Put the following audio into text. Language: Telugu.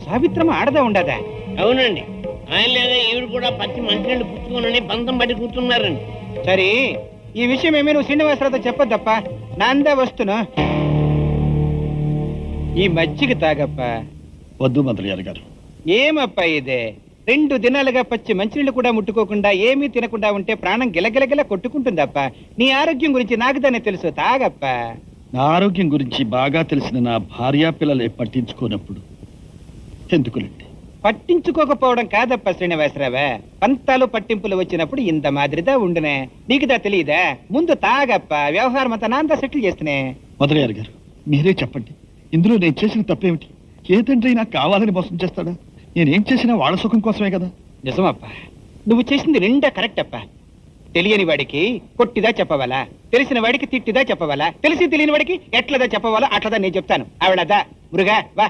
సావిత్రమ్మ ఆడదా ఉండదా? అవునండి, ఆయన లేదా ఈవిడ కూడా పచ్చి మంచినీళ్ళు పుచ్చుకోనని బంధం పట్టి కూర్చున్నారండి. సరే, ఈ విషయం ఏమీ నువ్వు శ్రీనివాసరావుతో చెప్పొద్దప్ప. నాందా వస్తున్నా. ఈ మజ్జిగ తాగప్ప. వద్దు మంత్రి గారు. ఏమప్పా ఇదే? 2 దినాలుగా పచ్చి మంచినీళ్ళు కూడా ముట్టుకోకుండా ఏమీ తినకుండా ఉంటే ప్రాణం గిలగిలగిల కొట్టుకుంటుందప్ప. నీ ఆరోగ్యం గురించి నాకు దాన్ని తెలుసు, తాగప్ప. నా ఆరోగ్యం గురించి బాగా తెలిసిన నా భార్యా పిల్లలే పట్టించుకోనప్పుడు ఎందుకులండి? పట్టించుకోకపోవడం కాదప్ప శ్రీనివాసరావే, పంతాలు పట్టింపులు వచ్చినప్పుడు ఇంత మాదిరిదా ఉండునే. నీకుదా తెలియదా? ముందు తాగప్ప, వ్యవహారం అంతా నాంతా సెటిల్ చేస్తేనే. మంత్రి గారు మీరే చెప్పండి, ఇందులో నేను చేసిన తప్పేమిటి? ఏ తండ్రి నాకు కావాలని మోసం చేస్తాడా? నేనేం చేసినా వాళ్ళ సుఖం కోసమే కదా. నిజమప్ప, నువ్వు చేసింది నిండా కరెక్ట్ అప్ప. తెలియని వాడికి కొట్టిదా చెప్పవాలా, తెలిసిన వాడికి తిట్టిదా చెప్పవాలా, తెలిసి తెలియని వాడికి ఎట్లదా చెప్పవాలా అట్లదా నేను చెప్తాను. ఆవిడదా మురుగా వా.